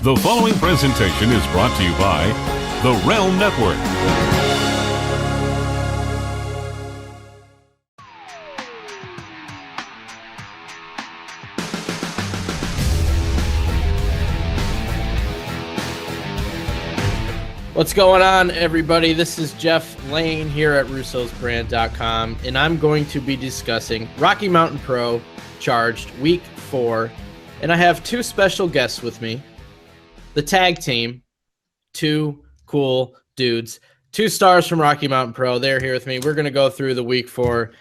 The following presentation is brought to you by the Realm Network. What's going on, everybody? This is Jeff Lane here at russosbrand.com, and I'm going to be discussing Rocky Mountain Pro Charged Week 4, and I have two special guests with me. The tag team, two cool dudes, 2 stars from Rocky Mountain Pro. They're here with me. We're going to go through the Week 4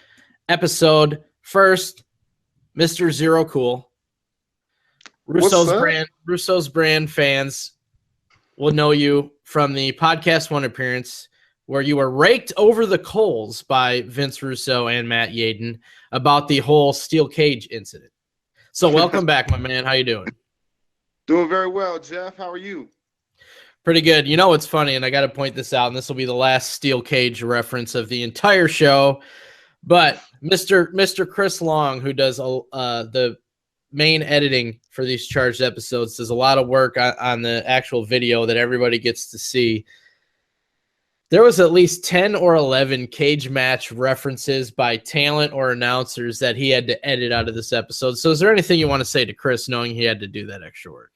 episode. First, Mr. Zero Cool. Russo's brand fans will know you from the Podcast One appearance where you were raked over the coals by Vince Russo and Matt Yaden about the whole steel cage incident. So welcome back, my man. How you doing? Doing very well, Jeff. How are you? Pretty good. You know what's funny, and I got to point this out, and this will be the last steel cage reference of the entire show, but Mr. Chris Long, who does the main editing for these Charged episodes, does a lot of work on the actual video that everybody gets to see. There was at least 10 or 11 cage match references by talent or announcers that he had to edit out of this episode. So is there anything you want to say to Chris, knowing he had to do that extra work?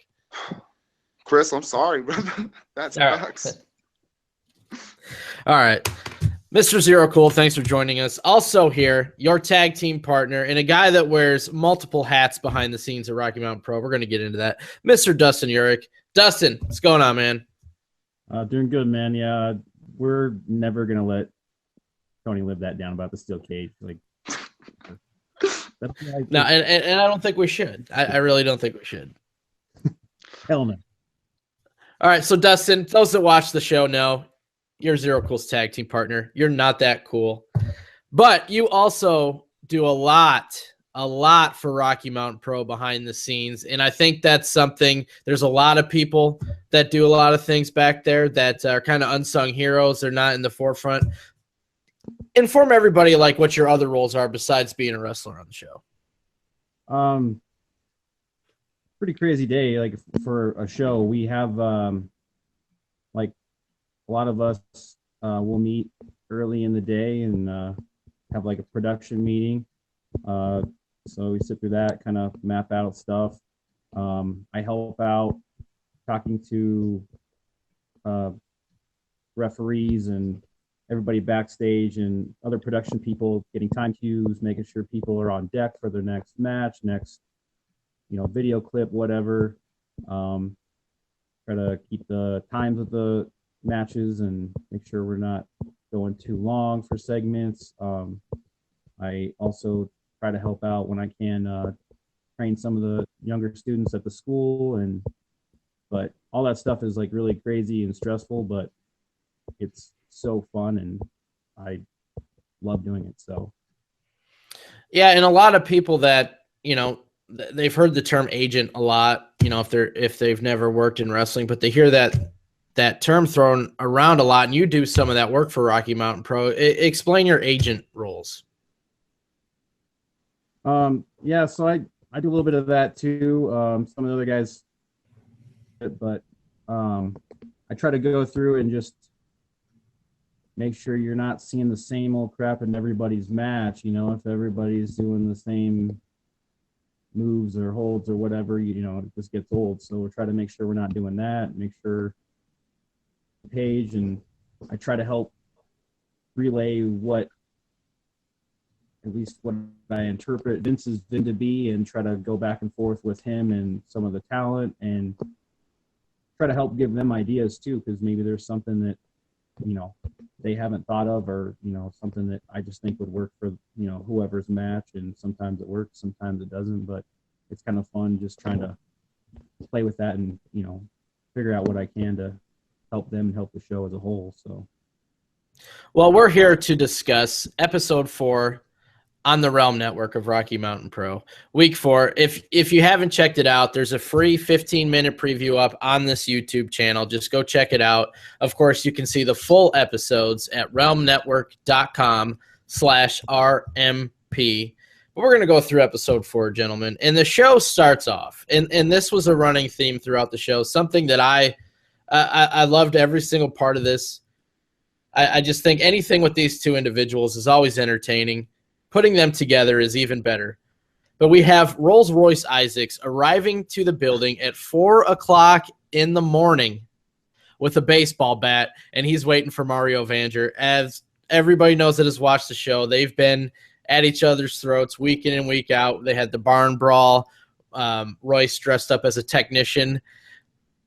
Chris, I'm sorry, brother. That sucks. All right. Mr. Zero Cool, thanks for joining us. Also here, your tag team partner and a guy that wears multiple hats behind the scenes at Rocky Mountain Pro. We're going to get into that. Mr. Dustin Urich. Dustin, what's going on, man? Doing good, man. Yeah, we're never going to let Tony live that down about the steel cage. No, and I don't think we should. I really don't think we should. Hell no. All right, so Dustin, those that watch the show know you're Zero Cool's tag team partner. You're not that cool. But you also do a lot for Rocky Mountain Pro behind the scenes. And I think that's something, there's a lot of people that do a lot of things back there that are kind of unsung heroes. They're not in the forefront. Inform everybody like what your other roles are besides being a wrestler on the show. Pretty crazy day. Like for a show, we have like a lot of us will meet early in the day and have like a production meeting. So we sit through that, kind of map out stuff. I help out talking to referees and everybody backstage and other production people, getting time cues, making sure people are on deck for their next match, next video clip, whatever. Try to keep the times of the matches and make sure we're not going too long for segments. I also try to help out when I can, train some of the younger students at the school, but all that stuff is like really crazy and stressful, but it's so fun and I love doing it. So yeah, and a lot of people that they've heard the term agent a lot, if they've never worked in wrestling, but they hear that term thrown around a lot, and you do some of that work for Rocky Mountain Pro. Explain your agent roles. Yeah, so I do a little bit of that too. Some of the other guys, but I try to go through and just make sure you're not seeing the same old crap in everybody's match. If everybody's doing the same moves or holds or whatever, it just gets old. So we'll try to make sure we're not doing that, make sure page, and I try to help relay at least what I interpret Vince's Vin to be, and try to go back and forth with him and some of the talent and try to help give them ideas too, because maybe there's something that they haven't thought of, or something that I just think would work for whoever's match. And sometimes it works, sometimes it doesn't, but it's kind of fun just trying to play with that and figure out what I can to help them and help the show as a whole. So well, we're here to discuss episode 4 on the Realm Network of Rocky Mountain Pro, Week 4. If you haven't checked it out, there's a free 15-minute preview up on this YouTube channel. Just go check it out. Of course, you can see the full episodes at realmnetwork.com/RMP. But we're going to go through episode 4, gentlemen. And the show starts off, and this was a running theme throughout the show, something that I loved every single part of this. I just think anything with these two individuals is always entertaining. Putting them together is even better. But we have Rolls-Royce Isaacs arriving to the building at 4 o'clock in the morning with a baseball bat, and he's waiting for Mario Vanger. As everybody knows that has watched the show, they've been at each other's throats week in and week out. They had the barn brawl. Royce dressed up as a technician,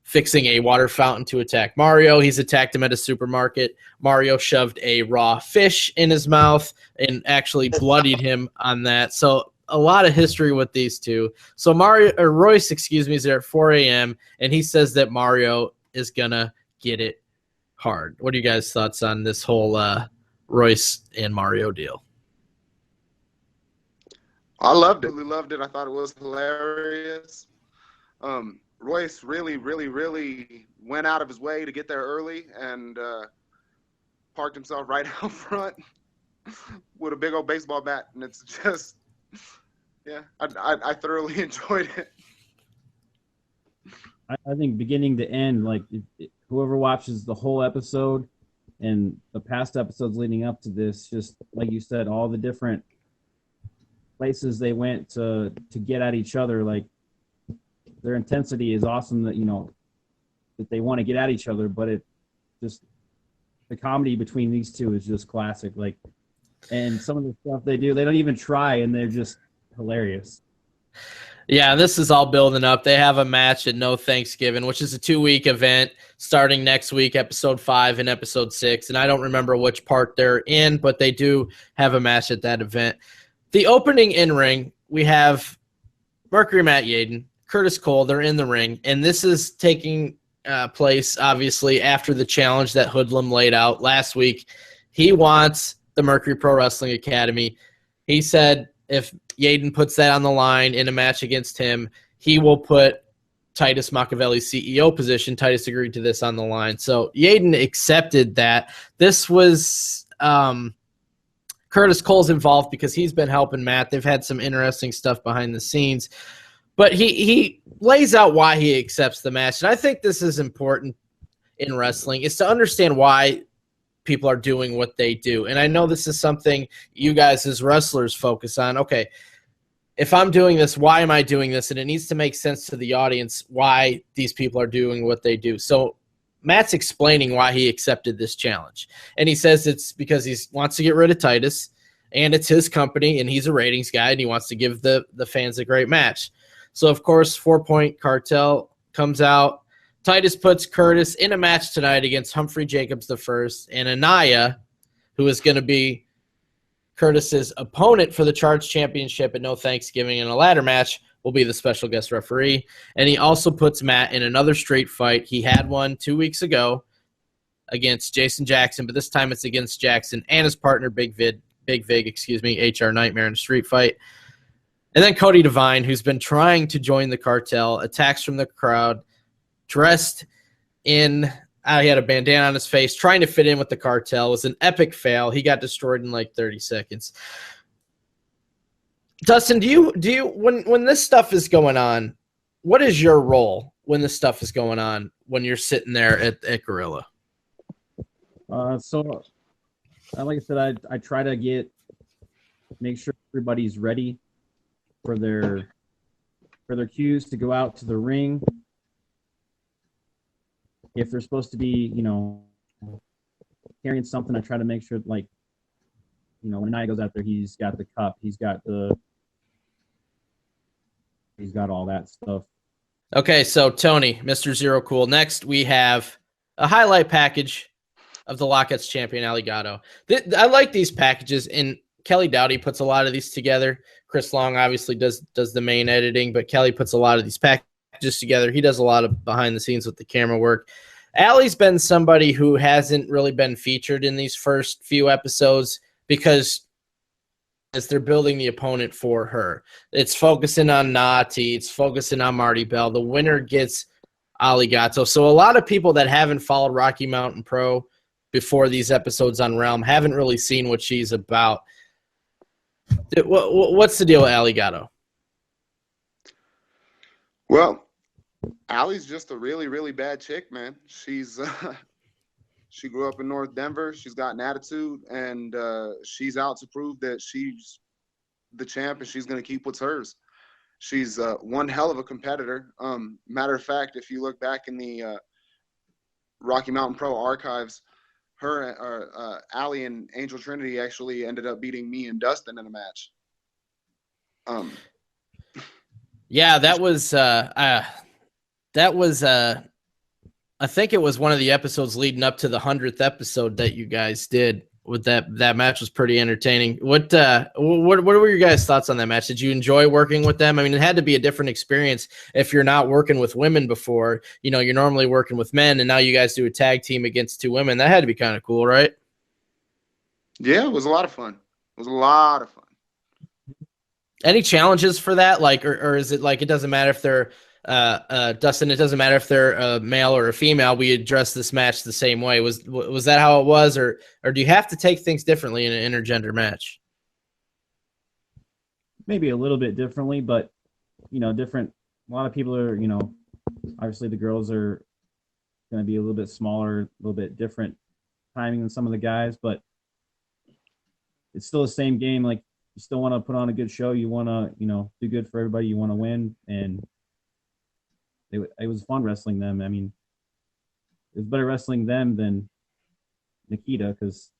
fixing a water fountain to attack Mario. He's attacked him at a supermarket. Mario shoved a raw fish in his mouth and actually bloodied him on that. So a lot of history with these two. So Royce, is there at 4 a.m., and he says that Mario is going to get it hard. What are you guys' thoughts on this whole Royce and Mario deal? I loved it. I thought it was hilarious. Royce really went out of his way to get there early and parked himself right out front with a big old baseball bat. And it's just, yeah, I thoroughly enjoyed it. I think beginning to end, like whoever watches the whole episode and the past episodes leading up to this, just like you said, all the different places they went to get at each other, like their intensity is awesome. That they want to get at each other, but it just the comedy between these two is just classic. Like, and some of the stuff they do, they don't even try, and they're just hilarious. Yeah, this is all building up. They have a match at No Thanksgiving, which is a 2-week event starting next week, episode 5 and episode 6. And I don't remember which part they're in, but they do have a match at that event. The opening in-ring, we have Mercury Matt Yaden, Curtis Cole, they're in the ring. And this is taking place, obviously, after the challenge that Hoodlum laid out last week. He wants the Mercury Pro Wrestling Academy. He said if Yaden puts that on the line in a match against him, he will put Titus Machiavelli's CEO position. Titus agreed to this on the line. So Yaden accepted that. This was Curtis Cole's involved because he's been helping Matt. They've had some interesting stuff behind the scenes. But he lays out why he accepts the match. And I think this is important in wrestling, is to understand why people are doing what they do. And I know this is something you guys as wrestlers focus on. Okay, if I'm doing this, why am I doing this? And it needs to make sense to the audience why these people are doing what they do. So Matt's explaining why he accepted this challenge. And he says it's because he wants to get rid of Titus, and it's his company, and he's a ratings guy, and he wants to give the fans a great match. So, of course, 4-Point Cartel comes out. Titus puts Curtis in a match tonight against Humphrey Jacobs I and Anaya, who is going to be Curtis's opponent for the Charge Championship at No Thanksgiving. In a ladder match, will be the special guest referee. And he also puts Matt in another street fight. He had one 2 weeks ago against Jason Jackson, but this time it's against Jackson and his partner, Big Vig, HR Nightmare in a street fight. And then Cody Devine, who's been trying to join the cartel, attacks from the crowd, dressed in, he had a bandana on his face, trying to fit in with the cartel. It was an epic fail. He got destroyed in like 30 seconds. Dustin, do you when this stuff is going on, what is your role when this stuff is going on when you're sitting there at Gorilla? So, like I said, I try to make sure everybody's ready for their cues to go out to the ring. If they're supposed to be, carrying something, I try to make sure, like, when Nia goes out there, he's got the cup, he's got all that stuff. Okay, so Tony, Mr. Zero Cool. Next, we have a highlight package of the Lockouts champion, Aligato. I like these packages, and Kelly Dowdy puts a lot of these together. Chris Long obviously does the main editing, but Kelly puts a lot of these packages together. He does a lot of behind the scenes with the camera work. Allie's been somebody who hasn't really been featured in these first few episodes because as they're building the opponent for her. It's focusing on Nati. It's focusing on Marty Bell. The winner gets Aligato. So a lot of people that haven't followed Rocky Mountain Pro before these episodes on Realm haven't really seen what she's about. What's the deal with Ali Gatto? Well, Allie's just a really, really bad chick, man. She's she grew up in North Denver. She's got an attitude, and she's out to prove that she's the champ, and she's going to keep what's hers. She's one hell of a competitor. Matter of fact, if you look back in the Rocky Mountain Pro archives, her, Allie and Angel Trinity actually ended up beating me and Dustin in a match. Yeah, that was I think it was one of the episodes leading up to the 100th episode that you guys did. With that match was pretty entertaining. What were your guys' thoughts on that match? Did you enjoy working with them? I mean, it had to be a different experience if you're not working with women before. You know, you're normally working with men, and now you guys do a tag team against two women. That had to be kind of cool, right? Yeah, it was a lot of fun. It was a lot of fun. Any challenges for that? Like, or is it like it doesn't matter if they're Dustin, it doesn't matter if they're a male or a female, we address this match the same way. Was that how it was, or do you have to take things differently in an intergender match? Maybe a little bit differently, but different. A lot of people are, obviously the girls are going to be a little bit smaller, a little bit different timing than some of the guys, but it's still the same game. Like, you still want to put on a good show. You want to, do good for everybody. You want to win, and it was fun wrestling them. I mean, it was better wrestling them than Nikita because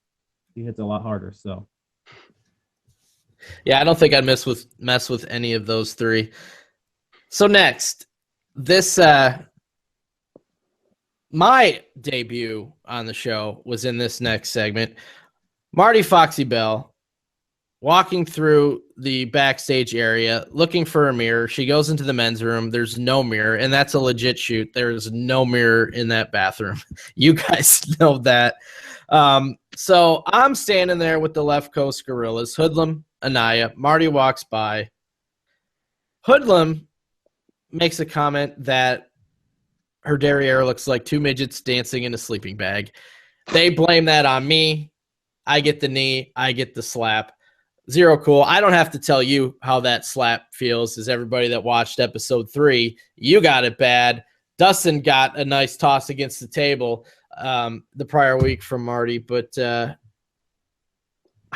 he hits a lot harder. So, yeah, I don't think I'd mess with any of those three. So next, this my debut on the show was in this next segment. Marty Foxy Bell walking through the backstage area, looking for a mirror. She goes into the men's room. There's no mirror, and that's a legit shoot. There's no mirror in that bathroom. You guys know that. So I'm standing there with the Left Coast Gorillas, Hoodlum, Anaya. Marty walks by. Hoodlum makes a comment that her derriere looks like two midgets dancing in a sleeping bag. They blame that on me. I get the knee. I get the slap. Zero cool. I don't have to tell you how that slap feels, as everybody that watched episode 3, you got it bad. Dustin got a nice toss against the table the prior week from Marty. But how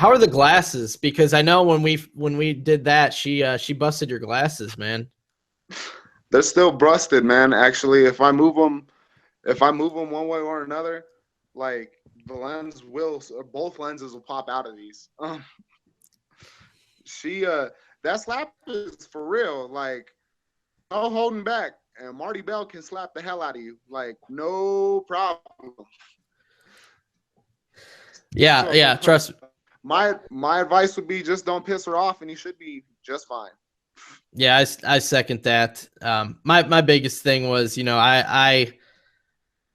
are the glasses? Because I know when we did that, she busted your glasses, man. They're still busted, man. Actually, if I move them one way or another, like the lens will, or both lenses will pop out of these. That slap is for real. Like, no holding back. And Marty Bell can slap the hell out of you. Like, no problem. Yeah, trust me. My advice would be just don't piss her off, and you should be just fine. Yeah, I second that. My biggest thing was,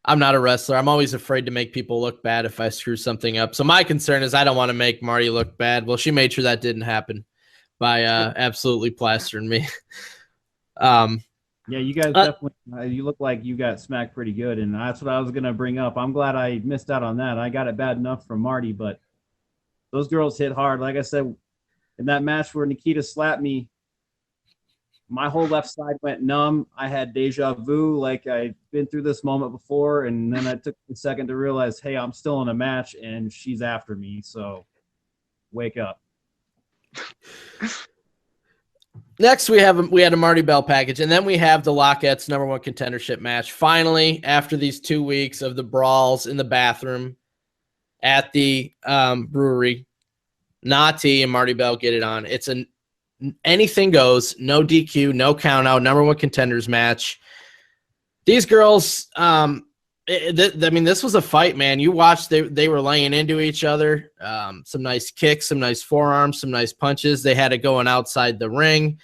I'm not a wrestler. I'm always afraid to make people look bad if I screw something up. So my concern is I don't want to make Marty look bad. Well, she made sure that didn't happen by absolutely plastering me. Yeah, you guys definitely, you look like you got smacked pretty good, and that's what I was going to bring up. I'm glad I missed out on that. I got it bad enough from Marty, but those girls hit hard. Like I said, in that match where Nikita slapped me, my whole left side went numb. I had deja vu, like I'd been through this moment before, and then I took a second to realize, hey, I'm still in a match, and she's after me, so wake up. Next, we had a Marty Bell package, and then we have the Lockettes #1 contendership match. Finally, after these 2 weeks of the brawls in the bathroom at the brewery, Nati and Marty Bell get it on. It's anything goes, no DQ, no count out, #1 contenders match. These girls, this was a fight, man. You watched, they were laying into each other. Some nice kicks, some nice forearms, some nice punches. They had it going outside the ring.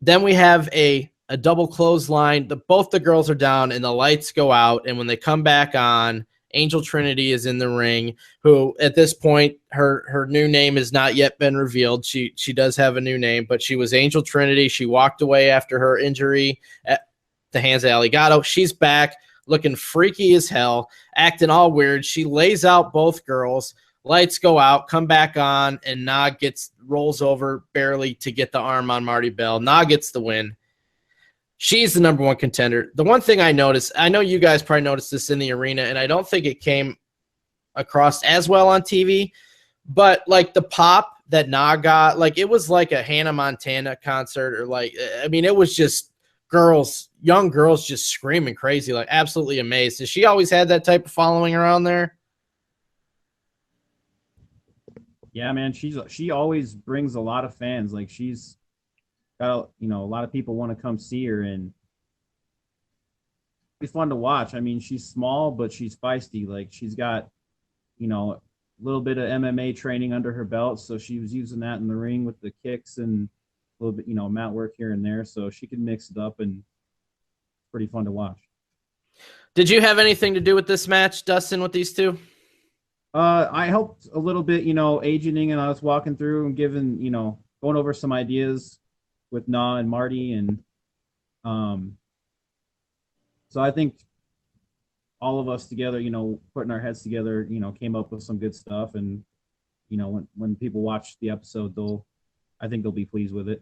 Then we have a double clothesline. Both the girls are down, and the lights go out. And when they come back on, Angel Trinity is in the ring, who at this point, her new name has not yet been revealed. She does have a new name, but she was Angel Trinity. She walked away after her injury at the hands of Ali Gatto. She's back, looking freaky as hell, acting all weird. She lays out both girls, Lights go out, come back on, and Nog rolls over barely to get the arm on Marty Bell. Nog gets the win. She's the number one contender. The one thing I noticed, I know you guys probably noticed this in the arena, and I don't think it came across as well on TV, but like the pop that Nog got, like it was like a Hannah Montana concert, or like, I mean, it was just young girls just screaming crazy, like absolutely amazed. Has she always had that type of following around there? Yeah, man, she always brings a lot of fans. Like she's got, a lot of people want to come see her, and it's fun to watch. I mean, she's small, but she's feisty. Like she's got, a little bit of MMA training under her belt, so she was using that in the ring with the kicks and a little bit, mat work here and there, so she can mix it up, and it's pretty fun to watch. Did you have anything to do with this match, Dustin, with these two? I helped a little bit, agenting, and I was walking through and giving, going over some ideas with Na and Marty, and so I think all of us together, putting our heads together, came up with some good stuff, and when people watch the episode, I think they'll be pleased with it.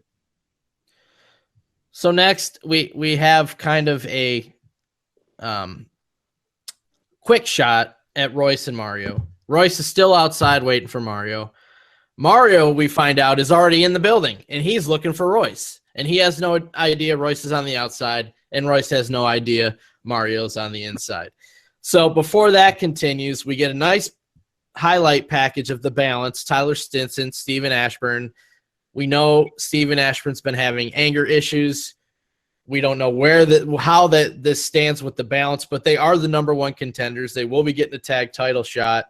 So next we have kind of a quick shot at Royce and Mario. Royce is still outside waiting for Mario. Mario, we find out, is already in the building, and he's looking for Royce. And he has no idea Royce is on the outside, and Royce has no idea Mario's on the inside. So before that continues, we get a nice highlight package of the balance. Tyler Stinson, Steven Ashburn. We know Steven Ashburn's been having anger issues. We don't know how this stands with the balance, but they are the number one contenders. They will be getting a tag title shot.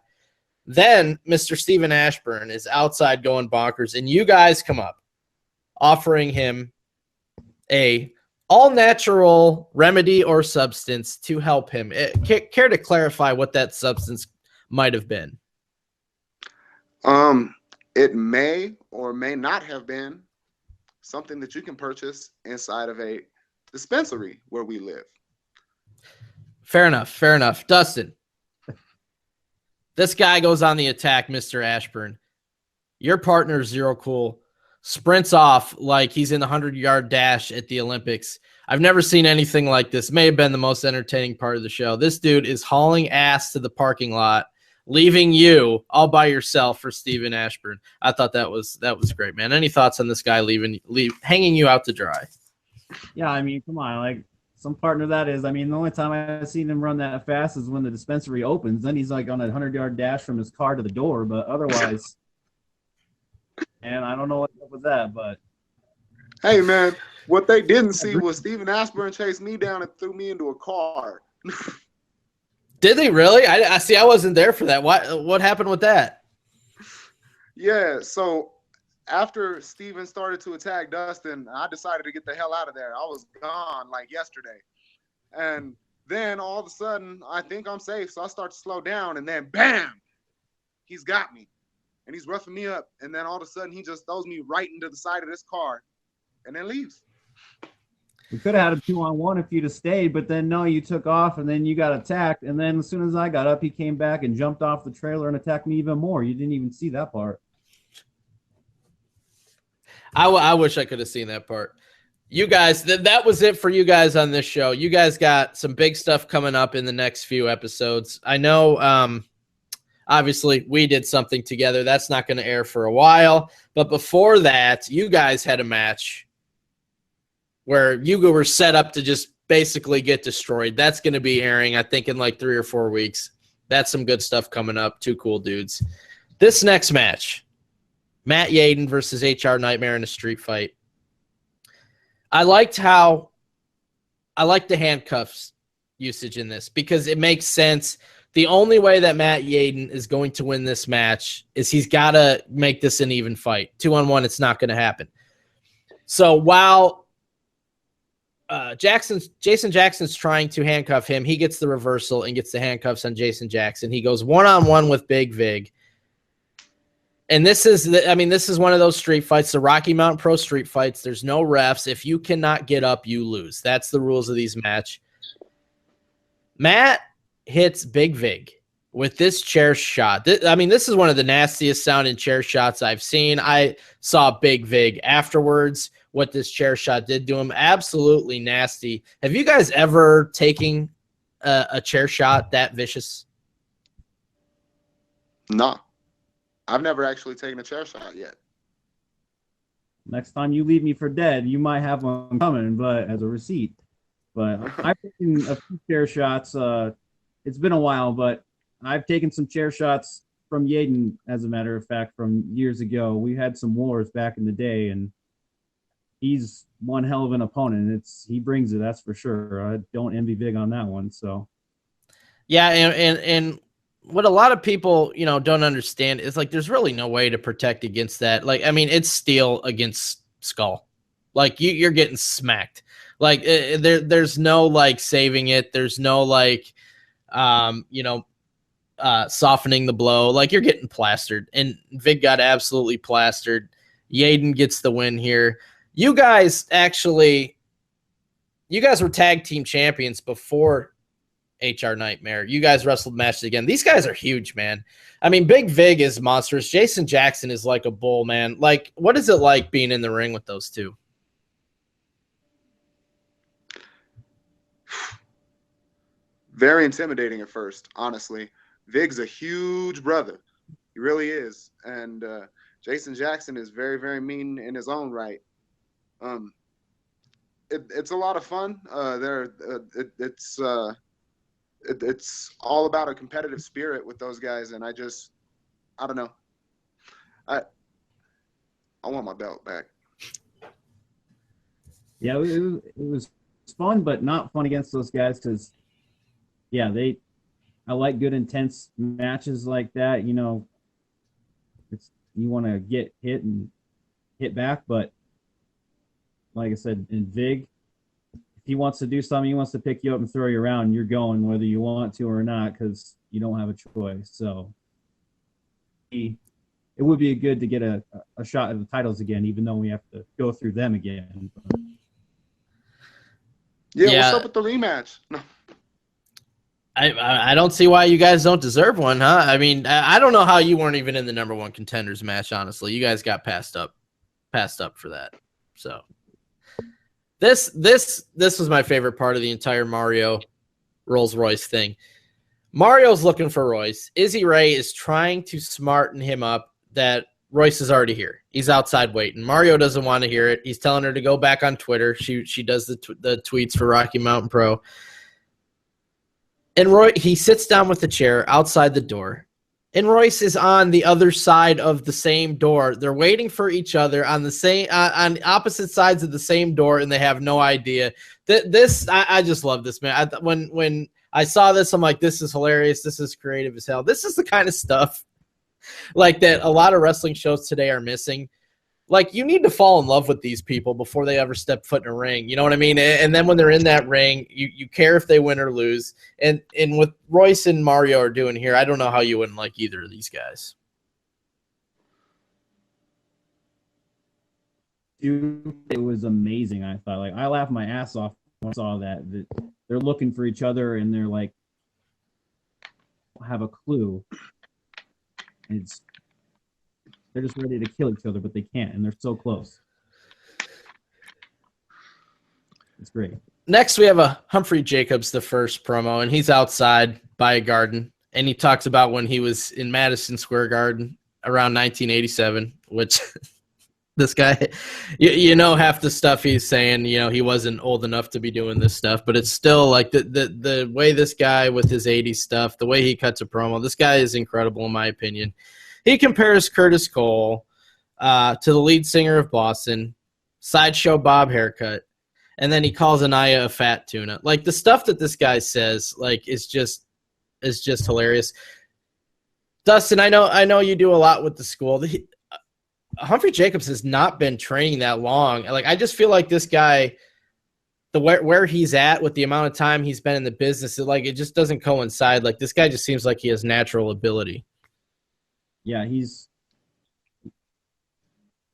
Then Mr. Steven Ashburn is outside going bonkers, and you guys come up offering him a all-natural remedy or substance to help him. Care to clarify what that substance might have been? It may or may not have been something that you can purchase inside of a dispensary where we live. Fair enough. Dustin, this guy goes on the attack, Mr. Ashburn. Your partner, Zero Cool, sprints off like he's in the 100-yard dash at the Olympics. I've never seen anything like this. May have been the most entertaining part of the show. This dude is hauling ass to the parking lot, leaving you all by yourself for Steven Ashburn. I thought that was great, man. Any thoughts on this guy hanging you out to dry? Yeah, I mean, come on, like some partner that is. I mean, the only time I've seen him run that fast is when the dispensary opens. Then he's like on a 100-yard dash from his car to the door, but otherwise, and I don't know what's up with that, but hey, man, what they didn't see was Steven Ashburn chased me down and threw me into a car. Did they really? I see. I wasn't there for that. What happened with that? Yeah, so after Steven started to attack Dustin, I decided to get the hell out of there. I was gone like yesterday. And then all of a sudden, I think I'm safe, so I start to slow down, and then bam, he's got me. And he's roughing me up. And then all of a sudden, he just throws me right into the side of this car and then leaves. We could have had a 2-on-1 if you'd have stayed, but then no, you took off, and then you got attacked. And then as soon as I got up, he came back and jumped off the trailer and attacked me even more. You didn't even see that part. I wish I could have seen that part. You guys, that was it for you guys on this show. You guys got some big stuff coming up in the next few episodes. I know, obviously, we did something together. That's not going to air for a while. But before that, you guys had a match where you were set up to just basically get destroyed. That's going to be airing, I think, in like 3 or 4 weeks. That's some good stuff coming up. Two cool dudes. This next match, Matt Yaden versus HR Nightmare in a street fight. I liked the handcuffs usage in this because it makes sense. The only way that Matt Yaden is going to win this match is he's got to make this an even fight. 2-on-1, it's not going to happen. So while Jason Jackson's trying to handcuff him, he gets the reversal and gets the handcuffs on Jason Jackson. He goes 1-on-1 with Big Vig. And this is one of those street fights, the Rocky Mountain Pro street fights. There's no refs. If you cannot get up, you lose. That's the rules of these match. Matt hits Big Vig with this chair shot. I mean, this is one of the nastiest sounding chair shots I've seen. I saw Big Vig afterwards. What this chair shot did to him, absolutely nasty. Have you guys ever taken a chair shot that vicious? No, I've never actually taken a chair shot yet. Next time you leave me for dead, you might have one coming, but as a receipt. But I've taken a few chair shots. It's been a while, but I've taken some chair shots from Yaden, as a matter of fact, from years ago. We had some wars back in the day, and he's one hell of an opponent. He brings it, that's for sure. I don't envy Vig on that one. So, yeah, and what a lot of people, don't understand is like there's really no way to protect against that. Like, I mean, it's steel against skull. Like you're getting smacked. Like there's no like saving it. There's no like, softening the blow. Like you're getting plastered, and Vig got absolutely plastered. Yaden gets the win here. You guys were tag team champions before HR Nightmare. You guys wrestled matches again. These guys are huge, man. I mean, Big Vig is monstrous. Jason Jackson is like a bull, man. Like, what is it like being in the ring with those two? Very intimidating at first, honestly. Vig's a huge brother. He really is. And Jason Jackson is very, very mean in his own right. It's a lot of fun. It's all about a competitive spirit with those guys, and I don't know. I want my belt back. Yeah, it was fun, but not fun against those guys because, yeah, I like good intense matches like that. You want to get hit and hit back, but like I said, in Vig, if he wants to do something, he wants to pick you up and throw you around, you're going whether you want to or not because you don't have a choice. So it would be good to get a shot at the titles again, even though we have to go through them again. Yeah, what's up with the rematch? No. I don't see why you guys don't deserve one, huh? I mean, I don't know how you weren't even in the number one contenders match, honestly. You guys got passed up for that. So this was my favorite part of the entire Mario Rolls Royce thing. Mario's looking for Royce. Izzy Ray is trying to smarten him up that Royce is already here. He's outside waiting. Mario doesn't want to hear it. He's telling her to go back on Twitter. She does the tweets for Rocky Mountain Pro. And he sits down with the chair outside the door. And Royce is on the other side of the same door. They're waiting for each other on the same on opposite sides of the same door, and they have no idea. I just love this, man. When I saw this, I'm like, this is hilarious. This is creative as hell. This is the kind of stuff like that a lot of wrestling shows today are missing. Like, you need to fall in love with these people before they ever step foot in a ring. You know what I mean? And then when they're in that ring, you care if they win or lose. And what Royce and Mario are doing here, I don't know how you wouldn't like either of these guys. Dude, it was amazing. I thought, like, I laughed my ass off when I saw that they're looking for each other and they're like, have a clue. They're just ready to kill each other, but they can't, and they're so close. It's great. Next, we have a Humphrey Jacobs, the first promo, and he's outside by a garden, and he talks about when he was in Madison Square Garden around 1987, which this guy, half the stuff he's saying, he wasn't old enough to be doing this stuff, but it's still like the way this guy with his 80s stuff, the way he cuts a promo, this guy is incredible in my opinion. He compares Curtis Cole to the lead singer of Boston, Sideshow Bob haircut, and then he calls Anaya a fat tuna. Like, the stuff that this guy says, like, is just hilarious. Dustin, I know you do a lot with the school. Humphrey Jacobs has not been training that long. Like, I just feel like this guy, where he's at with the amount of time he's been in the business, it just doesn't coincide. Like, this guy just seems like he has natural ability. Yeah, he's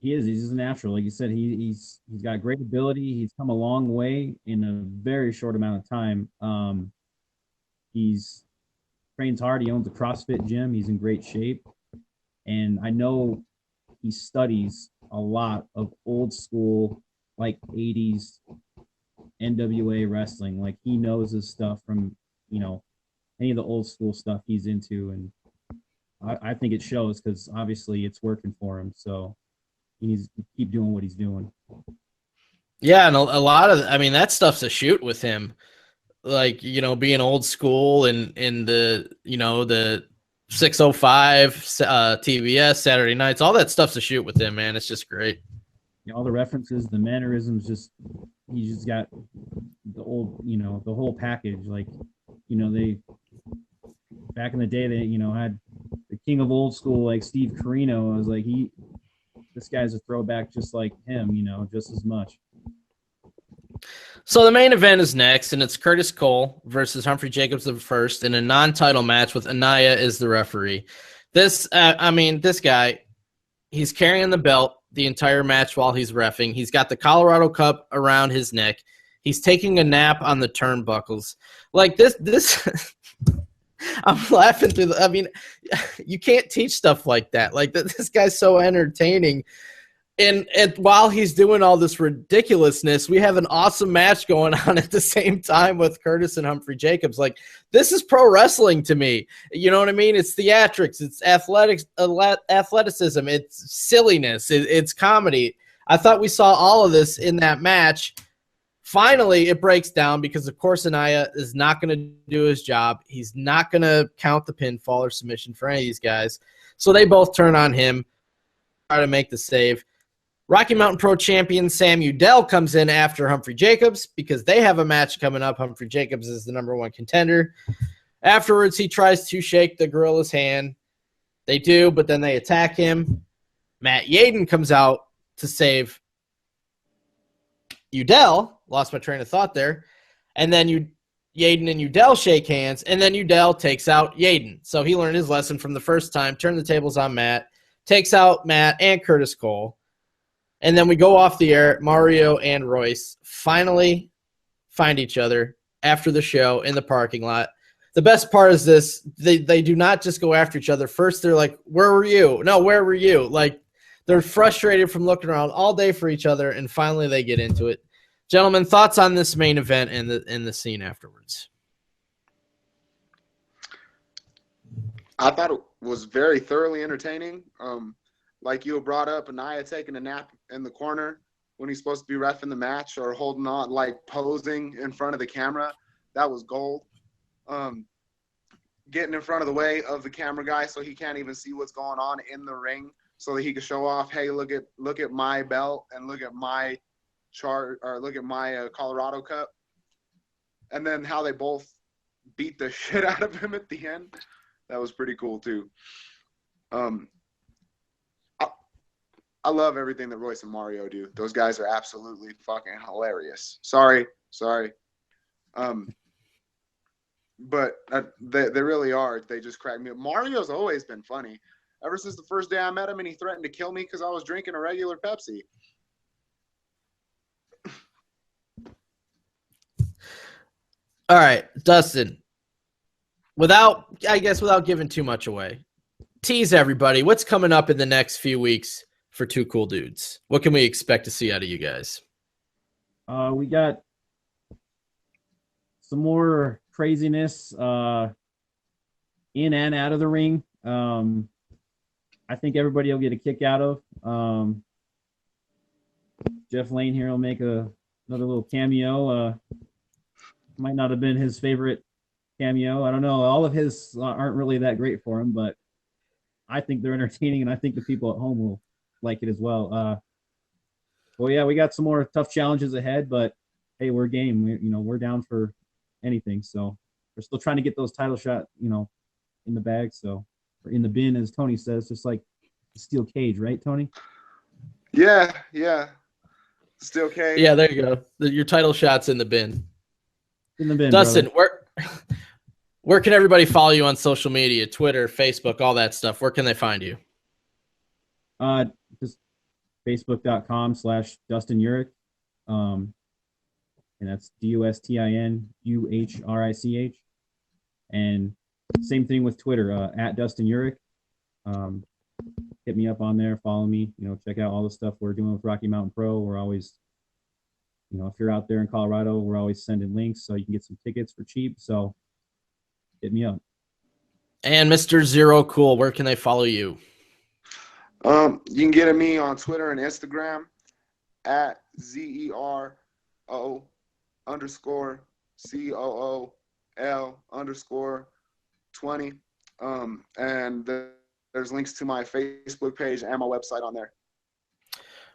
just natural. Like you said, he's got great ability. He's come a long way in a very short amount of time. He's trains hard. He owns a CrossFit gym. He's in great shape. And I know he studies a lot of old school, like 80s NWA wrestling. Like he knows his stuff from, any of the old school stuff he's into. And I think it shows because obviously it's working for him. So he needs to keep doing what he's doing. Yeah, and a lot of, I mean, that stuff's a shoot with him. Like, being old school and in the, the 605 TBS Saturday nights, all that stuff's a shoot with him, man. It's just great. All the references, the mannerisms, he's just got the old, the whole package. Like, they back in the day, they, had the king of old school, like Steve Corino. I was like, this guy's a throwback just like him, just as much. So the main event is next, and it's Curtis Cole versus Humphrey Jacobs the first in a non-title match with Anaya as the referee. This guy, he's carrying the belt the entire match while he's reffing. He's got the Colorado Cup around his neck. He's taking a nap on the turnbuckles. Like this I'm laughing through you can't teach stuff like that. Like this guy's so entertaining. And while he's doing all this ridiculousness, we have an awesome match going on at the same time with Curtis and Humphrey Jacobs. Like, this is pro wrestling to me. You know what I mean? It's theatrics. It's athleticism. It's silliness. It's comedy. I thought we saw all of this in that match. Finally, it breaks down because, of course, Anaya is not going to do his job. He's not going to count the pinfall or submission for any of these guys. So they both turn on him, try to make the save. Rocky Mountain Pro champion Sam Udell comes in after Humphrey Jacobs because they have a match coming up. Humphrey Jacobs is the #1 contender. Afterwards, he tries to shake the Gorilla's hand. They do, but then they attack him. Matt Yaden comes out to save Udell. Lost my train of thought there. And then Yaden and Udell shake hands, and then Udell takes out Yaden. So he learned his lesson from the first time, turned the tables on Matt, takes out Matt and Curtis Cole. And then we go off the air. Mario and Royce finally find each other after the show in the parking lot. The best part is this. They do not just go after each other. First, they're like, where were you? No, where were you? Like, they're frustrated from looking around all day for each other, and finally they get into it. Gentlemen, thoughts on this main event and the scene afterwards? I thought it was very thoroughly entertaining. Like you brought up, Anaya taking a nap in the corner when he's supposed to be reffing the match or holding on, like posing in front of the camera. That was gold. Getting in front of the way of the camera guy so he can't even see what's going on in the ring so that he can show off, hey, look at my belt and look at my chart or look at my Colorado Cup. And then how they both beat the shit out of him at the end. That was pretty cool too. I love everything that Royce and Mario do. Those guys are absolutely fucking hilarious. Sorry. But they really are. They just crack me up. Mario's always been funny. Ever since the first day I met him and he threatened to kill me because I was drinking a regular Pepsi. All right, Dustin. Without giving too much away, tease everybody. What's coming up in the next few weeks for Two Cool Dudes? What can we expect to see out of you guys? We got some more craziness in and out of the ring. I think everybody will get a kick out of. Jeff Lane here will make another little cameo. Might not have been his favorite cameo. I don't know. All of his aren't really that great for him, but I think they're entertaining, and I think the people at home will like it as well. Well, yeah, we got some more tough challenges ahead, but hey, we're game. We're down for anything. So we're still trying to get those title shots, in the bag. So, or in the bin, as Tony says, just like the steel cage, right, Tony? Yeah. Steel cage. Yeah, there you go. Your title shot's in the bin. In the bin, Dustin, where can everybody follow you on social media? Twitter, Facebook, all that stuff. Where can they find you? Just facebook.com/Dustin Urich. And that's DustinUhrich. And Same thing with Twitter, at Dustin Urich. Hit me up on there, follow me, check out all the stuff we're doing with Rocky Mountain Pro. We're always, if you're out there in Colorado, we're always sending links so you can get some tickets for cheap. So hit me up. And Mr. Zero Cool, where can they follow you? You can get at me on Twitter and Instagram at ZERO_COOL_20. And there's links to my Facebook page and my website on there.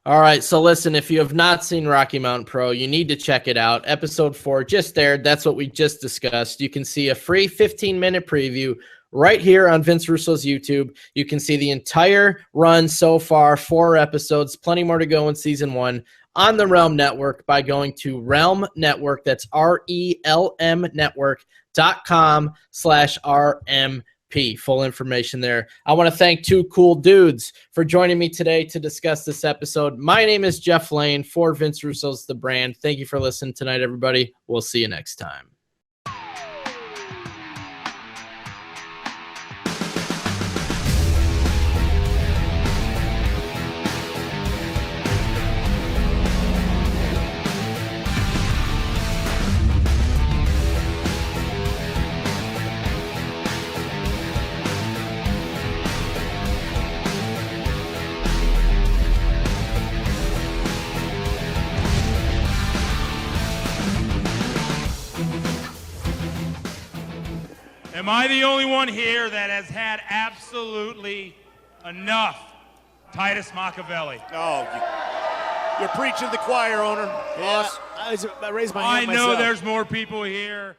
All right, so listen, if you have not seen Rocky Mountain Pro, you need to check it out. Episode 4 just aired. That's what we just discussed. You can see a free 15-minute preview right here on Vince Russo's YouTube. You can see the entire run so far, 4 episodes, plenty more to go in season 1 on the Realm Network by going to Realm Network. That's RELM Network.com/RMP. Full information there. I want to thank 2 cool dudes for joining me today to discuss this episode. My name is Jeff Lane for Vince Russo's The Brand. Thank you for listening tonight, everybody. We'll see you next time. Am I the only one here that has had absolutely enough Titus Machiavelli? Oh, you're preaching to the choir, owner. Yeah, I raised my hand I know myself. there's more people here.